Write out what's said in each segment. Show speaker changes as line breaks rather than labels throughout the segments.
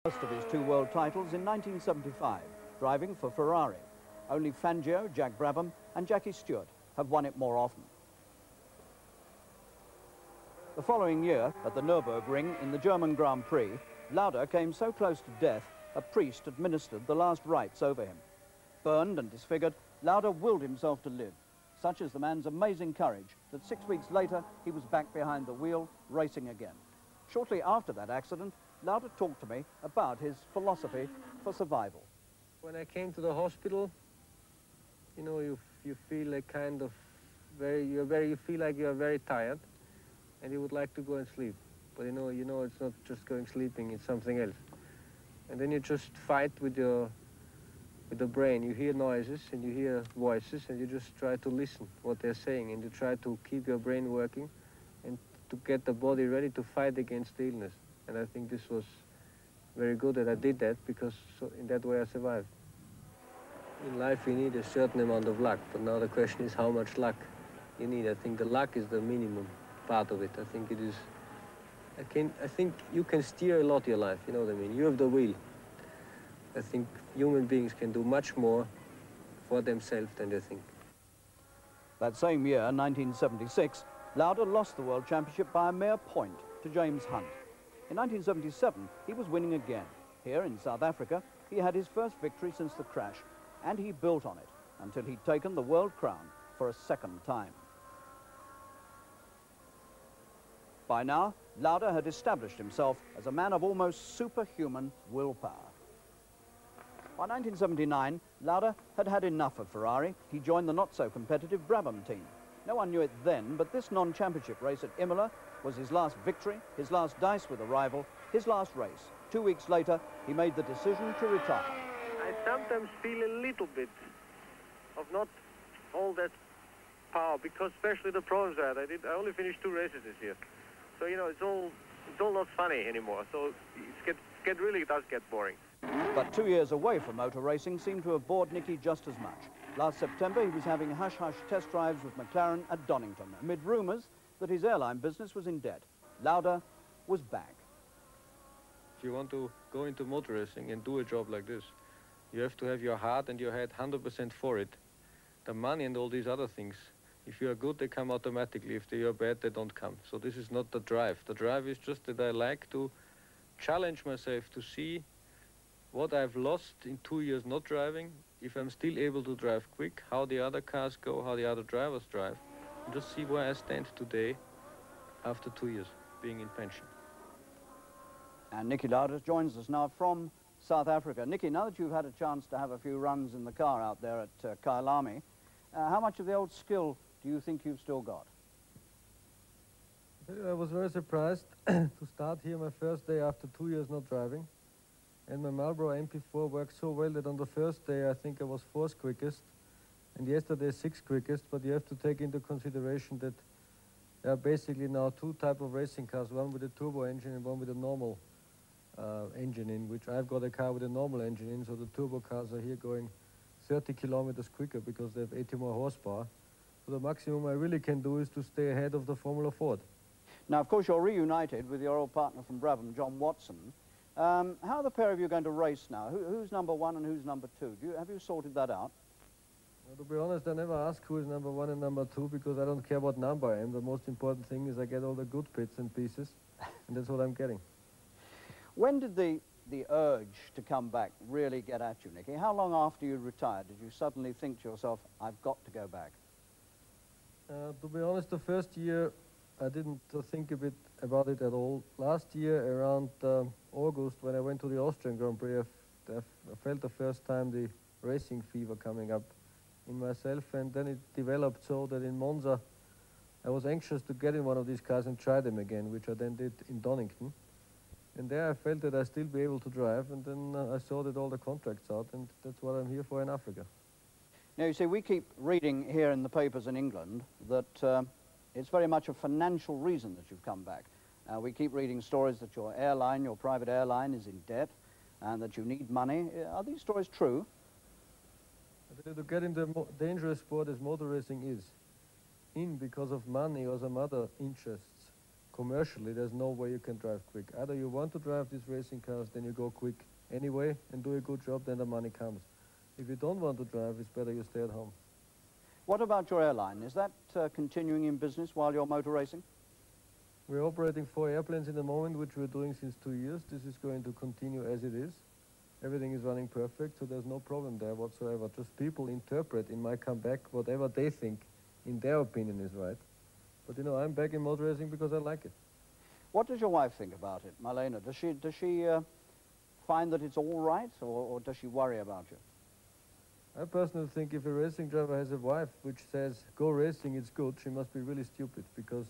First of his two world titles in 1975, driving for Ferrari. Only Fangio, Jack Brabham and Jackie Stewart have won it more often. The following year, at the Nürburgring in the German Grand Prix, Lauda came so close to death, a priest administered the last rites over him. Burned and disfigured, Lauda willed himself to live. Such is the man's amazing courage that 6 weeks later he was back behind the wheel, racing again. Shortly after that accident, Lauda talked to me about his philosophy for survival.
When I came to the hospital, you know, you feel like kind of you feel like you are very tired, and you would like to go and sleep. But you know, it's not just going sleeping; it's something else. And then you just fight with the brain. You hear noises and you hear voices, and you just try to listen what they're saying, and you try to keep your brain working, and to get the body ready to fight against the illness. And I think this was very good that I did that, because in that way I survived. In life you need a certain amount of luck, but now the question is how much luck you need. I think the luck is the minimum part of it. I think it is, I think you can steer a lot your life, you know what I mean? You have the wheel. I think human beings can do much more for themselves than they think.
That same year, 1976, Lauda lost the World Championship by a mere point to James Hunt. In 1977, he was winning again. Here in South Africa, he had his first victory since the crash, and he built on it until he'd taken the world crown for a second time. By now, Lauda had established himself as a man of almost superhuman willpower. By 1979, Lauda had had enough of Ferrari. He joined the not-so-competitive Brabham team. No one knew it then, but this non-championship race at Imola was his last victory, his last dice with a rival, his last race. 2 weeks later, he made the decision to retire.
I sometimes feel a little bit of not all that power, because especially the problems I had. I only finished 2 races this year. So, you know, it's all not funny anymore. So it really does get boring.
But 2 years away from motor racing seemed to have bored Nicky just as much. Last September, he was having hush-hush test drives with McLaren at Donington, amid rumours that his airline business was in debt. Lauda was back.
If you want to go into motor racing and do a job like this, you have to have your heart and your head 100% for it. The money and all these other things, if you are good, they come automatically. If they are bad, they don't come. So this is not the drive. The drive is just that I like to challenge myself to see what I've lost in 2 years not driving, if I'm still able to drive quick, how the other cars go, how the other drivers drive, and just see where I stand today after 2 years being in pension.
And Nicky Lauda joins us now from South Africa. Nicky, now that you've had a chance to have a few runs in the car out there at Kyalami, how much of the old skill do you think you've still got?
I was very surprised to start here my first day after 2 years not driving. And my Marlboro MP4 worked so well that on the first day I think I was 4th quickest, and yesterday 6th quickest. But you have to take into consideration that there are basically now 2 types of racing cars, one with a turbo engine and one with a normal engine in, which I've got a car with a normal engine in, so the turbo cars are here going 30 kilometers quicker because they have 80 more horsepower. So the maximum I really can do is to stay ahead of the Formula Ford.
Now, of course, you're reunited with your old partner from Brabham, John Watson. How are the pair of you going to race now? Who's number 1 and who's number 2? Have you sorted that out?
Well, to be honest, I never ask who is number 1 and number 2, because I don't care what number I am. The most important thing is I get all the good bits and pieces, and that's what I'm getting.
When did the urge to come back really get at you, Nicky? How long after you retired did you suddenly think to yourself, I've got to go back?
To be honest, the first year I didn't think a bit about it at all. Last year, around August, when I went to the Austrian Grand Prix, I felt the first time the racing fever coming up in myself, and then it developed so that in Monza I was anxious to get in one of these cars and try them again, which I then did in Donington. And there I felt that I'd still be able to drive, and then I sorted all the contracts out, and that's what I'm here for in Africa.
Now, you see, we keep reading here in the papers in England that it's very much a financial reason that you've come back. We keep reading stories that your airline, your private airline, is in debt and that you need money. Are these stories true?
To get in the dangerous sport as motor racing is, in because of money or some other interests, commercially, there's no way you can drive quick. Either you want to drive these racing cars, then you go quick anyway and do a good job, then the money comes. If you don't want to drive, it's better you stay at home.
What about your airline? Is that continuing in business while you're motor racing?
We're operating 4 airplanes in the moment, which we're doing since 2 years. This is going to continue as it is. Everything is running perfect, so there's no problem there whatsoever. Just people interpret in my comeback whatever they think, in their opinion, is right. But you know, I'm back in motor racing because I like it.
What does your wife think about it, Marlene? Does she find that it's all right, or does she worry about you?
I personally think if a racing driver has a wife which says, go racing, it's good, she must be really stupid, because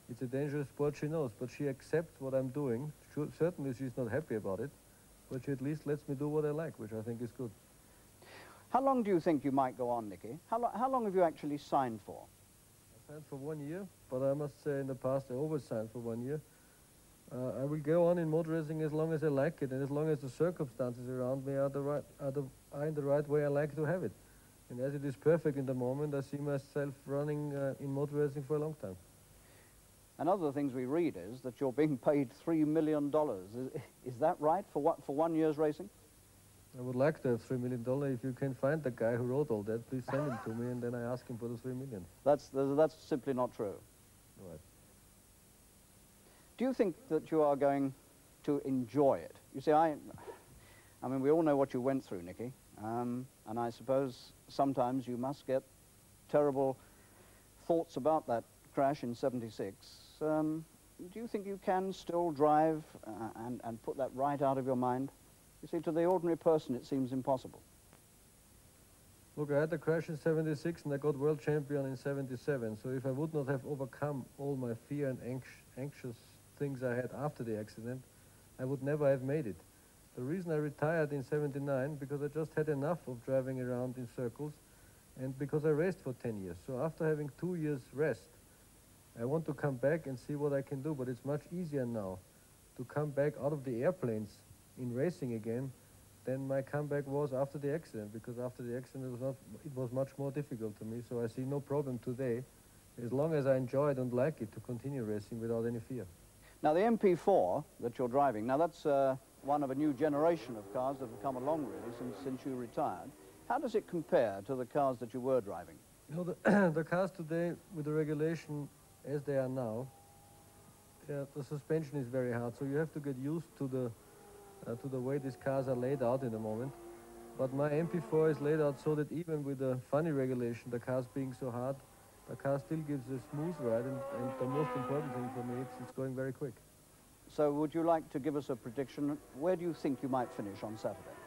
it's a dangerous sport, she knows, but she accepts what I'm doing. Certainly she's not happy about it, but she at least lets me do what I like, which I think is good.
How long do you think you might go on, Nicky? How long have you actually signed for?
I signed for 1 year, but I must say in the past I always signed for 1 year. I will go on in motor racing as long as I like it, and as long as the circumstances around me are in the right way I like to have it. And as it is perfect in the moment, I see myself running in motor racing for a long time.
And other of the things we read is that you're being paid $3 million. Is that right for 1 year's racing?
I would like to have $3 million. If you can find the guy who wrote all that, please send him to me, and then I ask him for the $3 million.
That's simply not true.
Right.
Do you think that you are going to enjoy it? You see, I mean, we all know what you went through, Nicky, and I suppose sometimes you must get terrible thoughts about that crash in '76. Do you think you can still drive and put that right out of your mind? You see, to the ordinary person, it seems impossible.
Look, I had a crash in '76 and I got world champion in '77, so if I would not have overcome all my fear and anxious things I had after the accident, I would never have made it. The reason I retired in '79, because I just had enough of driving around in circles, and because I raced for 10 years. So after having 2 years rest, I want to come back and see what I can do, but it's much easier now to come back out of the airplanes in racing again than my comeback was after the accident, because after the accident it was much more difficult to me, so I see no problem today, as long as I enjoy it and like it, to continue racing without any fear.
Now, the MP4 that you're driving, now that's one of a new generation of cars that have come along, really, since you retired. How does it compare to the cars that you were driving?
You know, the cars today, with the regulation as they are now, the suspension is very hard, so you have to get used to the way these cars are laid out in the moment. But my MP4 is laid out so that even with the funny regulation, the cars being so hard, the car still gives a smooth ride, and the most important thing for me, it's going very quick.
So would you like to give us a prediction? Where do you think you might finish on Saturday?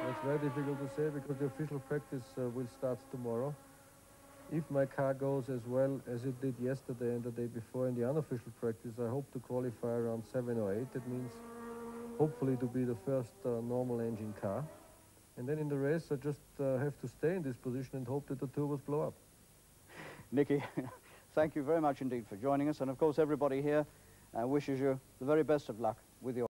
It's very difficult to say because the official practice will start tomorrow. If my car goes as well as it did yesterday and the day before in the unofficial practice, I hope to qualify around 7 or 8. That means hopefully to be the first normal engine car. And then in the race, I just have to stay in this position and hope that the turbos blow up.
Nicky, thank you very much indeed for joining us. And of course, everybody here wishes you the very best of luck with your